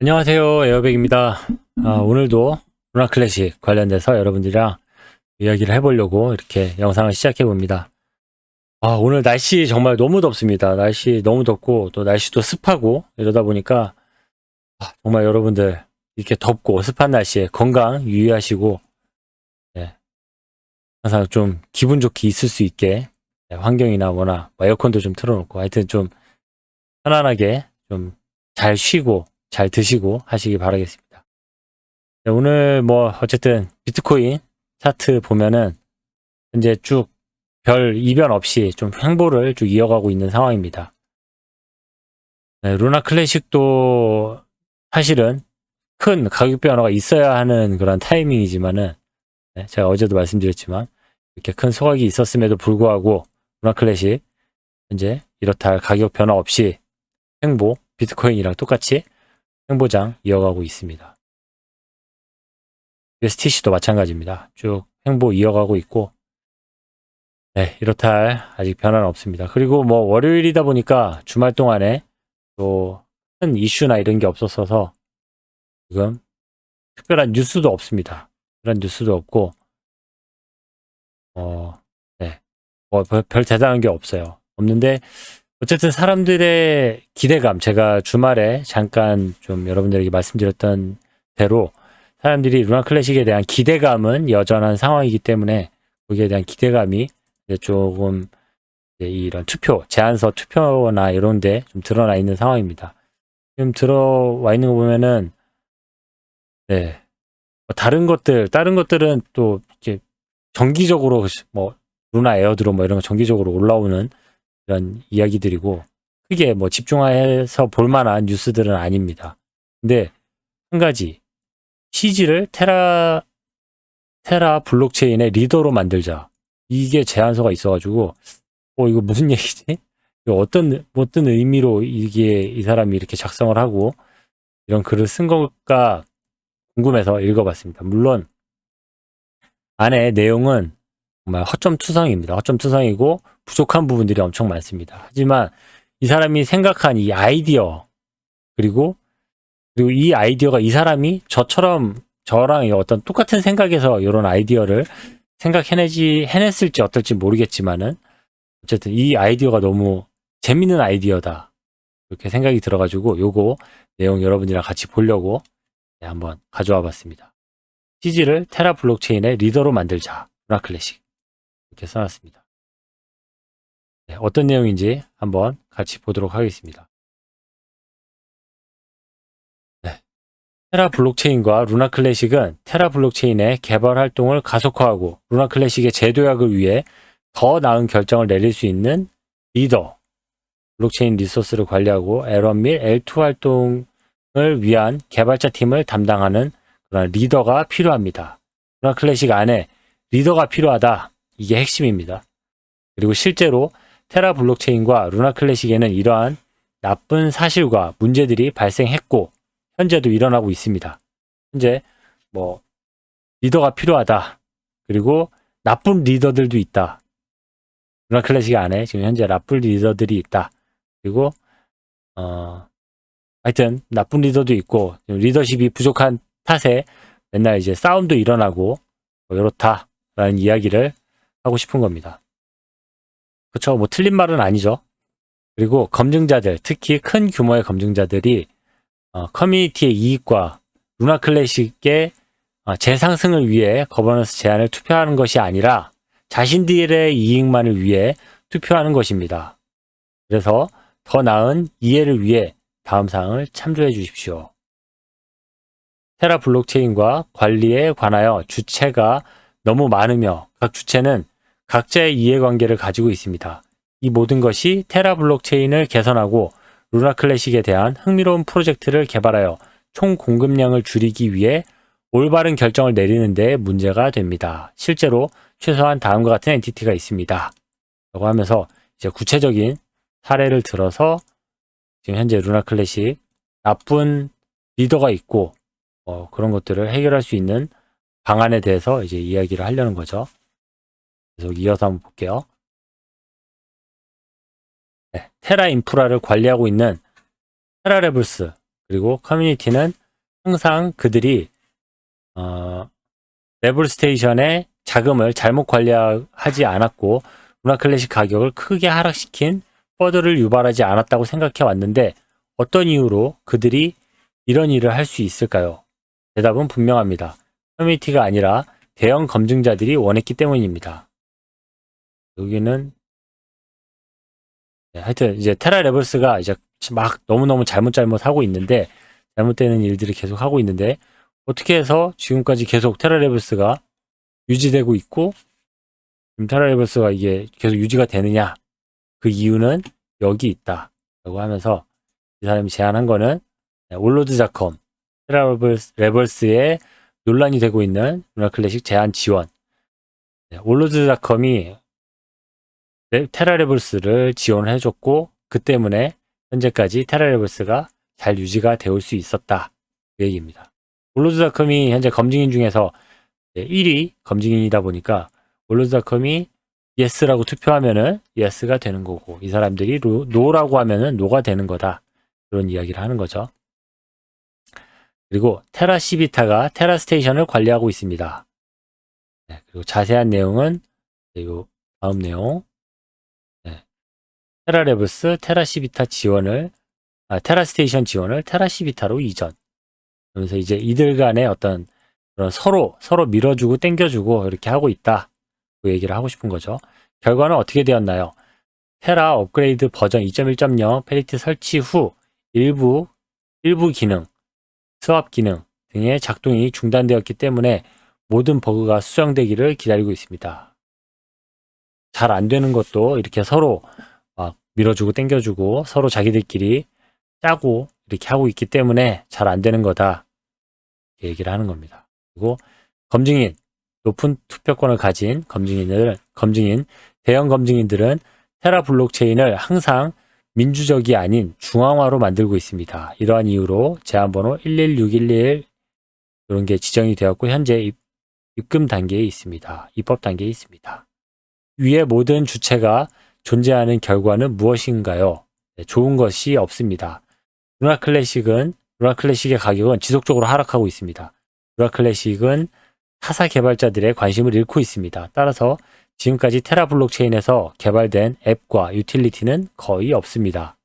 안녕하세요, 에어백입니다. 오늘도 루나 클래식 관련돼서 여러분들이랑 이야기를 해보려고 이렇게 영상을 시작해봅니다. 오늘 날씨 정말 너무 덥습니다. 날씨 너무 덥고 또 날씨도 습하고 이러다 보니까 정말 여러분들 이렇게 덥고 습한 날씨에 건강 유의하시고, 네, 항상 좀 기분 좋게 있을 수 있게, 네, 환경이나 뭐나 에어컨도 좀 틀어놓고 하여튼 좀 편안하게 좀 잘 쉬고 잘 드시고 하시기 바라겠습니다. 네, 오늘 뭐 어쨌든 비트코인 차트 보면은 현재 쭉 별 이변 없이 좀 횡보를 쭉 이어가고 있는 상황입니다. 네, 루나 클래식도 사실은 큰 가격 변화가 있어야 하는 그런 타이밍이지만은, 네, 제가 어제도 말씀드렸지만 이렇게 큰 소각이 있었음에도 불구하고 루나 클래식 현재 이렇다 할 가격 변화 없이 횡보, 비트코인이랑 똑같이 횡보장 이어가고 있습니다. USTC도 마찬가지입니다. 쭉 횡보 이어가고 있고, 네, 이렇다 할 아직 변화는 없습니다. 그리고 뭐 월요일이다 보니까 주말 동안에 또 큰 이슈나 이런 게 없었어서 지금 특별한 뉴스도 없습니다. 그런 뉴스도 없고, 네, 뭐 별 대단한 게 없어요. 없는데 어쨌든 사람들의 기대감, 제가 주말에 잠깐 좀 여러분들에게 말씀드렸던 대로 사람들이 루나 클래식에 대한 기대감은 여전한 상황이기 때문에 거기에 대한 기대감이 이제 조금 이제 이런 투표, 제안서 투표나 이런 데 좀 드러나 있는 상황입니다. 지금 들어와 있는 거 보면은, 네, 뭐 다른 것들은 또 이렇게 정기적으로 뭐 루나 에어드롭 뭐 이런 거 정기적으로 올라오는 이런 이야기들이고 크게 뭐 집중해서 볼 만한 뉴스들은 아닙니다. 근데 한 가지, CG를 테라 블록체인의 리더로 만들자, 이게 제안서가 있어가지고 이거 무슨 얘기지? 이거 어떤 의미로 이게 이 사람이 이렇게 작성을 하고 이런 글을 쓴 걸까 궁금해서 읽어봤습니다. 물론 안에 내용은 정말 허점투성입니다. 허점투성이고 부족한 부분들이 엄청 많습니다. 하지만 이 사람이 생각한 이 아이디어, 그리고 이 아이디어가 이 사람이 저랑 어떤 똑같은 생각에서 이런 아이디어를 해냈을지 어떨지 모르겠지만은 어쨌든 이 아이디어가 너무 재밌는 아이디어다, 이렇게 생각이 들어가지고 요거 내용 여러분이랑 같이 보려고, 네, 한번 가져와 봤습니다. CG를 테라 블록체인의 리더로 만들자, 루나 클래식, 이렇게 써놨습니다. 네, 어떤 내용인지 한번 같이 보도록 하겠습니다. 네. 테라 블록체인과 루나 클래식은 테라 블록체인의 개발 활동을 가속화하고 루나 클래식의 재도약을 위해 더 나은 결정을 내릴 수 있는 리더, 블록체인 리소스를 관리하고 L1 및 L2 활동을 위한 개발자 팀을 담당하는 그런 리더가 필요합니다. 루나 클래식 안에 리더가 필요하다, 이게 핵심입니다. 그리고 실제로 테라 블록체인과 루나 클래식에는 이러한 나쁜 사실과 문제들이 발생했고 현재도 일어나고 있습니다. 현재 뭐 리더가 필요하다, 그리고 나쁜 리더들도 있다. 루나 클래식 안에 지금 현재 나쁜 리더들이 있다. 그리고 하여튼 나쁜 리더도 있고 리더십이 부족한 탓에 맨날 이제 싸움도 일어나고 뭐 이렇다라는 이야기를 하고 싶은 겁니다. 그렇죠. 뭐 틀린 말은 아니죠. 그리고 검증자들, 특히 큰 규모의 검증자들이 커뮤니티의 이익과 루나 클래식의 재상승을 위해 거버넌스 제안을 투표하는 것이 아니라 자신들의 이익만을 위해 투표하는 것입니다. 그래서 더 나은 이해를 위해 다음 사항을 참조해 주십시오. 테라 블록체인과 관리에 관하여 주체가 너무 많으며 각 주체는 각자의 이해관계를 가지고 있습니다. 이 모든 것이 테라 블록체인을 개선하고 루나 클래식에 대한 흥미로운 프로젝트를 개발하여 총 공급량을 줄이기 위해 올바른 결정을 내리는 데 문제가 됩니다. 실제로 최소한 다음과 같은 엔티티가 있습니다. 라고 하면서 이제 구체적인 사례를 들어서 지금 현재 루나 클래식 나쁜 리더가 있고 그런 것들을 해결할 수 있는 방안에 대해서 이제 이야기를 하려는 거죠. 계속 이어서 한번 볼게요. 테라 인프라를 관리하고 있는 테라레블스 그리고 커뮤니티는 항상 그들이 레블 스테이션의 자금을 잘못 관리하지 않았고 루나 클래식 가격을 크게 하락시킨 퍼드를 유발하지 않았다고 생각해 왔는데 어떤 이유로 그들이 이런 일을 할 수 있을까요? 대답은 분명합니다. 커뮤니티가 아니라 대형 검증자들이 원했기 때문입니다. 여기는 하여튼 이제 테라 레블스가 이제 막 너무너무 잘못하고 있는데 잘못되는 일들을 계속 하고 있는데 어떻게 해서 지금까지 계속 테라 레블스가 유지되고 있고 테라 레블스가 이게 계속 유지가 되느냐 그 이유는 여기 있다 라고 하면서 이 사람이 제안한 거는 올로드닷컴 테라 레블스에 논란이 되고 있는 루나 클래식 제한 지원 올로드닷컴이 테라레블스를 지원을 해줬고 그 때문에 현재까지 테라레블스가 잘 유지가 되올 수 있었다 그 얘기입니다. 올로드닷컴이 현재 검증인 중에서 1위 검증인이다 보니까 올로드닷컴이 yes라고 투표하면은 yes가 되는 거고 이 사람들이 no라고 하면은 no가 되는 거다 그런 이야기를 하는 거죠. 그리고 테라 시비타가 테라 스테이션을 관리하고 있습니다. 그리고 자세한 내용은 요 다음 내용 테라레블스 테라시비타 지원을 테라스테이션 지원을 테라시비타로 이전. 그러면서 이제 이들 간의 어떤 그런 서로 밀어주고 땡겨주고 이렇게 하고 있다. 그 얘기를 하고 싶은 거죠. 결과는 어떻게 되었나요? 테라 업그레이드 버전 2.1.0 페리티 설치 후 일부 기능, 스왑 기능 등의 작동이 중단되었기 때문에 모든 버그가 수정되기를 기다리고 있습니다. 잘 안 되는 것도 이렇게 서로 막 밀어주고 땡겨주고 서로 자기들끼리 짜고 이렇게 하고 있기 때문에 잘 안 되는 거다. 이렇게 얘기를 하는 겁니다. 그리고 검증인, 높은 투표권을 가진 대형 검증인들은 테라 블록체인을 항상 민주적이 아닌 중앙화로 만들고 있습니다. 이러한 이유로 제안번호 116111 이런 게 지정이 되었고 현재 입금 단계에 있습니다. 입법 단계에 있습니다. 위의 모든 주체가 존재하는 결과는 무엇인가요? 좋은 것이 없습니다. 루나 클래식의 가격은 지속적으로 하락하고 있습니다. 루나 클래식은 타사 개발자들의 관심을 잃고 있습니다. 따라서 지금까지 테라 블록체인에서 개발된 앱과 유틸리티는 거의 없습니다.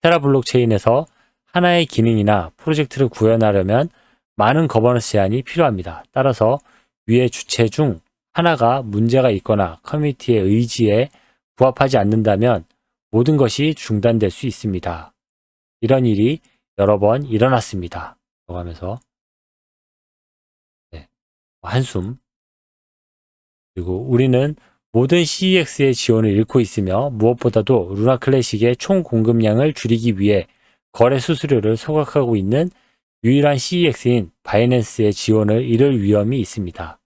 테라 블록체인에서 하나의 기능이나 프로젝트를 구현하려면 많은 거버넌스 제한이 필요합니다. 따라서 위의 주체 중 하나가 문제가 있거나 커뮤니티의 의지에 부합하지 않는다면 모든 것이 중단될 수 있습니다. 이런 일이 여러 번 일어났습니다. 라고 하면서 한숨. 그리고 우리는 모든 CEX의 지원을 잃고 있으며 무엇보다도 루나 클래식의 총 공급량을 줄이기 위해 거래 수수료를 소각하고 있는 유일한 CEX인 바이낸스의 지원을 잃을 위험이 있습니다.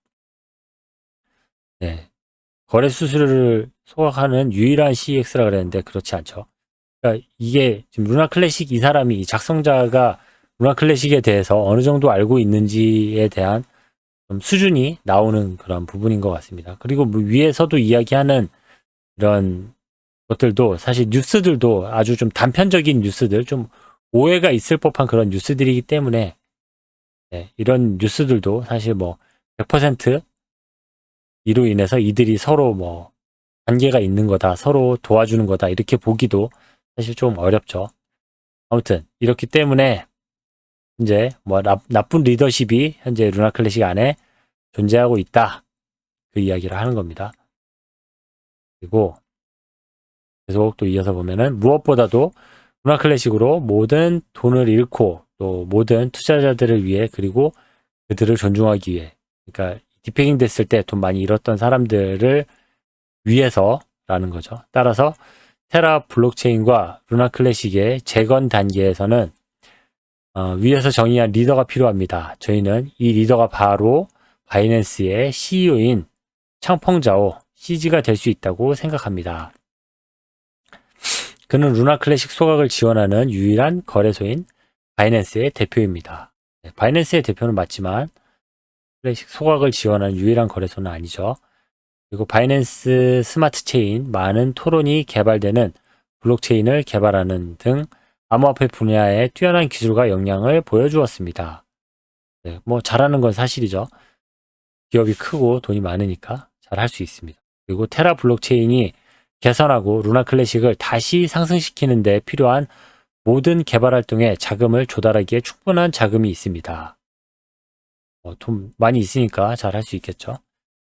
거래 수수료를 소각하는 유일한 CEX라 그랬는데 그렇지 않죠. 그러니까 이게 지금 루나 클래식 이 사람이 이 작성자가 루나 클래식에 대해서 어느 정도 알고 있는지에 대한 좀 수준이 나오는 그런 부분인 것 같습니다. 그리고 뭐 위에서도 이야기하는 이런 것들도 사실 뉴스들도 아주 좀 단편적인 뉴스들, 좀 오해가 있을 법한 그런 뉴스들이기 때문에 이런 뉴스들도 사실 뭐 100% 이로 인해서 이들이 서로 뭐 관계가 있는 거다, 서로 도와주는 거다 이렇게 보기도 사실 좀 어렵죠. 아무튼 이렇기 때문에 이제 뭐 나쁜 리더십이 현재 루나 클래식 안에 존재하고 있다. 그 이야기를 하는 겁니다. 그리고 계속 또 이어서 보면은 무엇보다도 루나 클래식으로 모든 돈을 잃고 또 모든 투자자들을 위해 그리고 그들을 존중하기 위해 그러니까 디페깅 됐을 때 돈 많이 잃었던 사람들을 위해서라는 거죠. 따라서 테라 블록체인과 루나 클래식의 재건 단계에서는 위에서 정의한 리더가 필요합니다. 저희는 이 리더가 바로 바이낸스의 CEO인 창펑자오 CG가 될 수 있다고 생각합니다. 그는 루나 클래식 소각을 지원하는 유일한 거래소인 바이낸스의 대표입니다. 바이낸스의 대표는 맞지만 클래식 소각을 지원하는 유일한 거래소는 아니죠. 그리고 바이낸스 스마트 체인 많은 토론이 개발되는 블록체인을 개발하는 등 암호화폐 분야의 뛰어난 기술과 역량을 보여주었습니다. 네, 뭐 잘하는 건 사실이죠. 기업이 크고 돈이 많으니까 잘할 수 있습니다. 그리고 테라 블록체인이 개선하고 루나 클래식을 다시 상승시키는 데 필요한 모든 개발 활동에 자금을 조달하기에 충분한 자금이 있습니다. 돈 많이 있으니까 잘 할 수 있겠죠.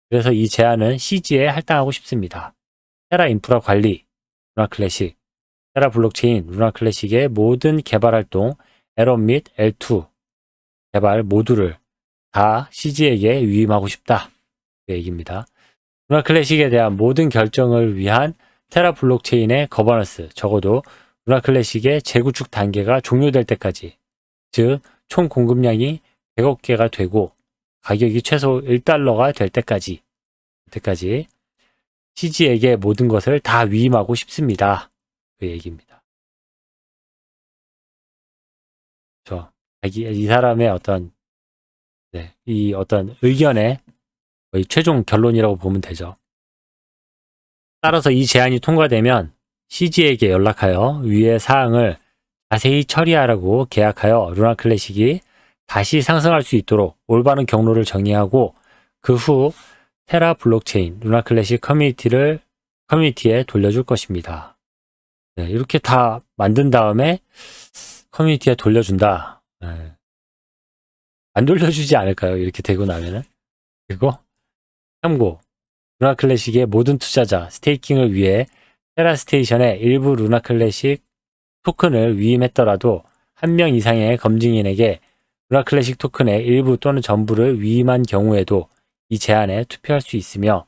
그래서 이 제안은 CG에 할당하고 싶습니다. 테라 인프라 관리, 루나 클래식, 테라 블록체인, 루나 클래식의 모든 개발 활동, L1 및 L2 개발 모두를 다 CG에게 위임하고 싶다. 그 얘기입니다. 루나 클래식에 대한 모든 결정을 위한 테라 블록체인의 거버넌스, 적어도 루나 클래식의 재구축 단계가 종료될 때까지, 즉 총 공급량이 100억 개가 되고 가격이 최소 1달러가 될 때까지 CG에게 모든 것을 다 위임하고 싶습니다. 그 얘기입니다. 이 사람의 어떤 이 어떤 의견의 거의 최종 결론이라고 보면 되죠. 따라서 이 제안이 통과되면 CG에게 연락하여 위의 사항을 자세히 처리하라고 계약하여 루나 클래식이 다시 상승할 수 있도록 올바른 경로를 정리하고 그 후 테라 블록체인 루나 클래식 커뮤니티에 돌려줄 것입니다. 네, 이렇게 다 만든 다음에 커뮤니티에 돌려준다. 네. 안 돌려주지 않을까요? 이렇게 되고 나면은. 그리고 참고 루나 클래식의 모든 투자자 스테이킹을 위해 테라 스테이션에 일부 루나 클래식 토큰을 위임했더라도 한 명 이상의 검증인에게 루나 클래식 토큰의 일부 또는 전부를 위임한 경우에도 이 제안에 투표할 수 있으며,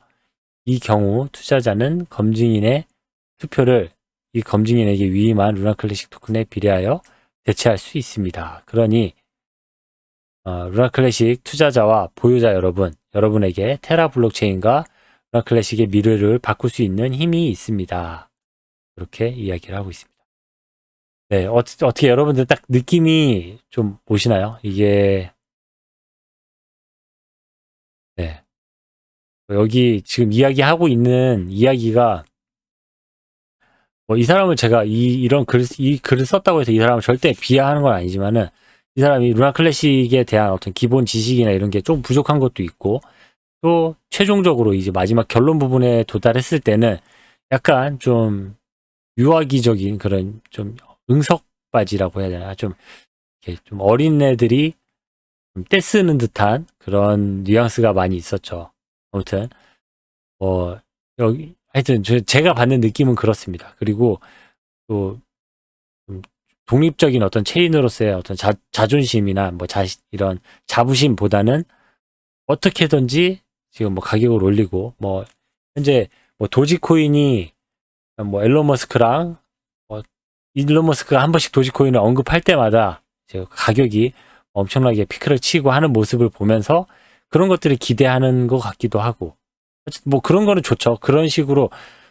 이 경우 투자자는 검증인의 투표를 이 검증인에게 위임한 루나 클래식 토큰에 비례하여 대체할 수 있습니다. 그러니 루나 클래식 투자자와 보유자 여러분에게 테라 블록체인과 루나 클래식의 미래를 바꿀 수 있는 힘이 있습니다. 이렇게 이야기를 하고 있습니다. 네, 어떻게 여러분들 딱 느낌이 좀 오시나요? 이게 네, 여기 지금 이야기하고 있는 이야기가 이 사람을 제가 이 글을 썼다고 해서 이 사람을 절대 비하하는 건 아니지만은, 이 사람이 루나 클래식에 대한 어떤 기본 지식이나 이런 게 좀 부족한 것도 있고, 또 최종적으로 이제 마지막 결론 부분에 도달했을 때는 약간 좀 유아기적인 그런 좀 응석바지라고 해야 되나, 좀 이렇게 좀 어린 애들이 좀 떼쓰는 듯한 그런 뉘앙스가 많이 있었죠. 아무튼 여기 하여튼 제가 받는 느낌은 그렇습니다. 그리고 또 독립적인 어떤 체인으로서의 어떤 자존심이나 뭐 이런 자부심보다는 어떻게든지 지금 뭐 가격을 올리고, 뭐 현재 뭐 도지코인이 뭐 일론 머스크랑 일론 머스크가 한 번씩 도지코인을 언급할 때마다 가격이 엄청나게 피크를 치고 하는 모습을 보면서 그런 것들을 기대하는 것 같기도 하고, 뭐 그런 거는 좋죠. 그런 식으로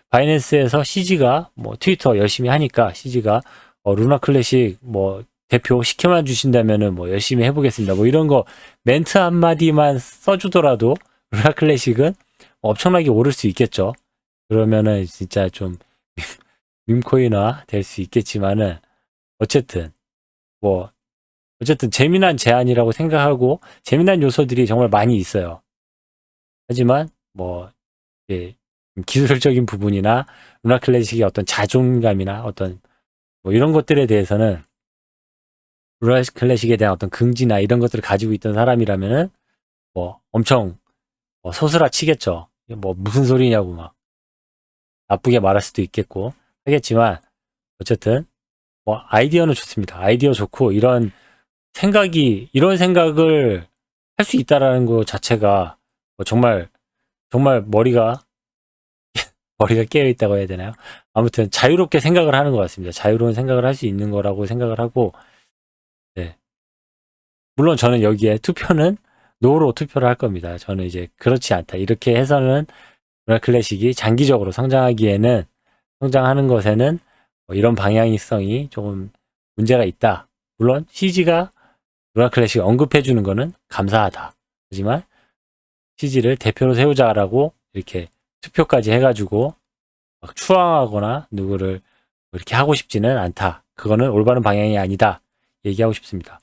바이낸스에서 CG가 뭐 트위터 열심히 하니까 CG가 루나 클래식 뭐 대표 시켜만 주신다면은 뭐 열심히 해보겠습니다. 뭐 이런 거 멘트 한마디만 써주더라도 루나 클래식은 엄청나게 오를 수 있겠죠. 그러면은 진짜 좀 밈코인화 될 수 있겠지만은, 어쨌든 재미난 제안이라고 생각하고 재미난 요소들이 정말 많이 있어요. 하지만 기술적인 부분이나 루나 클래식의 어떤 자존감이나 어떤 뭐 이런 것들에 대해서는, 루나 클래식에 대한 어떤 긍지나 이런 것들을 가지고 있던 사람이라면은 엄청 소스라 치겠죠. 뭐 무슨 소리냐고 막 나쁘게 말할 수도 있겠고 하겠지만, 어쨌든 아이디어는 좋습니다. 아이디어 좋고 이런 생각을 할 수 있다라는 것 자체가 정말 머리가 깨어 있다고 해야 되나요? 아무튼 자유롭게 생각을 하는 것 같습니다. 자유로운 생각을 할 수 있는 거라고 생각을 하고, 네. 물론 저는 여기에 투표는 노로 투표를 할 겁니다. 저는 이제 그렇지 않다, 이렇게 해서는 루나 클래식이 장기적으로 성장하는 것에는 이런 방향성이 조금 문제가 있다. 물론 CG가 루나 클래식 언급해 주는 거는 감사하다. 하지만 CG를 대표로 세우자라고 이렇게 투표까지 해가지고 막 추앙하거나 누구를 이렇게 하고 싶지는 않다. 그거는 올바른 방향이 아니다. 얘기하고 싶습니다.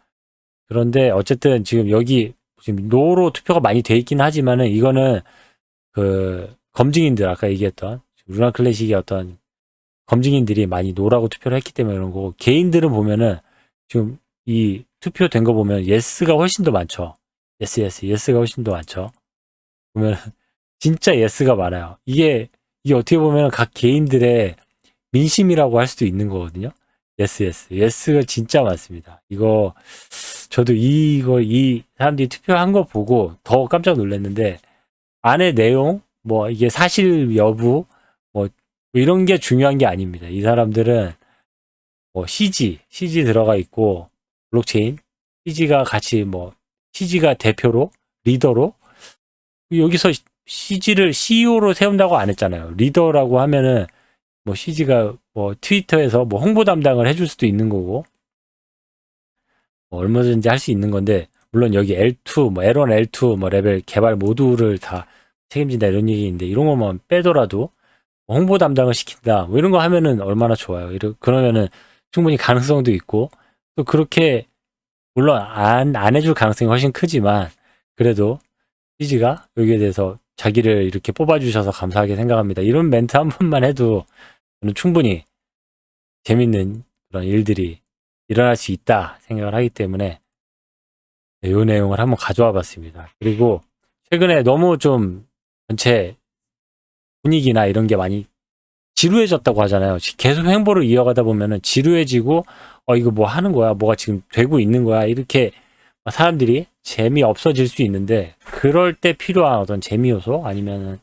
그런데 어쨌든 지금 여기 지금 노로 투표가 많이 돼 있긴 하지만은 이거는 그 검증인들 아까 얘기했던 루나 클래식의 어떤 검증인들이 많이 노라고 투표를 했기 때문에 그런 거고 개인들은 보면은 지금 이 투표된 거 보면 예스가 훨씬 더 많죠. 예스가 훨씬 더 많죠. 보면 진짜 예스가 많아요. 이게 어떻게 보면 각 개인들의 민심이라고 할 수도 있는 거거든요. 예스가 진짜 많습니다. 이거 저도 이 사람들이 투표한 거 보고 더 깜짝 놀랐는데 안에 내용 뭐 이게 사실 여부 뭐 이런 게 중요한 게 아닙니다. 이 사람들은 뭐 CG 들어가 있고 블록체인 CG가 같이 뭐 CG가 대표로 리더로 여기서 CG를 CEO로 세운다고 안 했잖아요. 리더라고 하면은 뭐 CG가 뭐 트위터에서 뭐 홍보 담당을 해줄 수도 있는 거고 뭐 얼마든지 할 수 있는 건데 물론 여기 L2 뭐 L1, L2 뭐 레벨 개발 모두를 다 책임진다 이런 얘기인데 이런 것만 빼더라도 홍보 담당을 시킨다 뭐 이런 거 하면은 얼마나 좋아요. 그러면은 충분히 가능성도 있고 또 그렇게 물론 안 해줄 가능성이 훨씬 크지만 그래도 CG가 여기에 대해서 자기를 이렇게 뽑아주셔서 감사하게 생각합니다. 이런 멘트 한 번만 해도 저는 충분히 재밌는 그런 일들이 일어날 수 있다 생각을 하기 때문에 이 내용을 한번 가져와 봤습니다. 그리고 최근에 너무 좀 전체 분위기나 이런 게 많이 지루해졌다고 하잖아요. 계속 행보를 이어가다 보면은 지루해지고 이거 뭐 하는 거야? 뭐가 지금 되고 있는 거야? 이렇게 사람들이 재미없어질 수 있는데 그럴 때 필요한 어떤 재미 요소 아니면은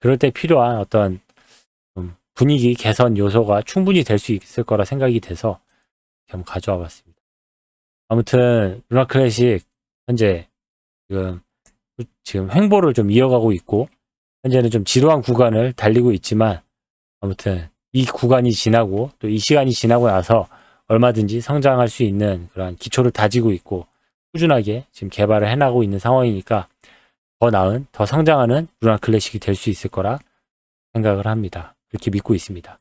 그럴 때 필요한 어떤 분위기 개선 요소가 충분히 될 수 있을 거라 생각이 돼서 한번 가져와 봤습니다. 아무튼 루나 클래식 현재 지금 횡보를 좀 이어가고 있고 현재는 좀 지루한 구간을 달리고 있지만 아무튼 이 구간이 지나고 또 이 시간이 지나고 나서 얼마든지 성장할 수 있는 그런 기초를 다지고 있고 꾸준하게 지금 개발을 해나가고 있는 상황이니까 더 나은, 더 성장하는 루나 클래식이 될 수 있을 거라 생각을 합니다. 그렇게 믿고 있습니다.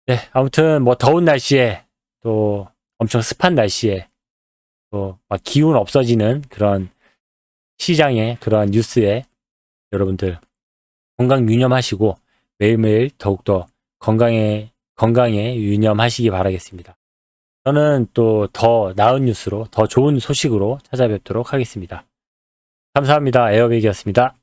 네, 아무튼 뭐 더운 날씨에 또 엄청 습한 날씨에 또 막 기운 없어지는 그런 시장의 그런 뉴스에 여러분들 건강 유념하시고 매일매일 더욱더 건강에 유념하시기 바라겠습니다. 저는 또 더 나은 뉴스로 더 좋은 소식으로 찾아뵙도록 하겠습니다. 감사합니다. 에어백이었습니다.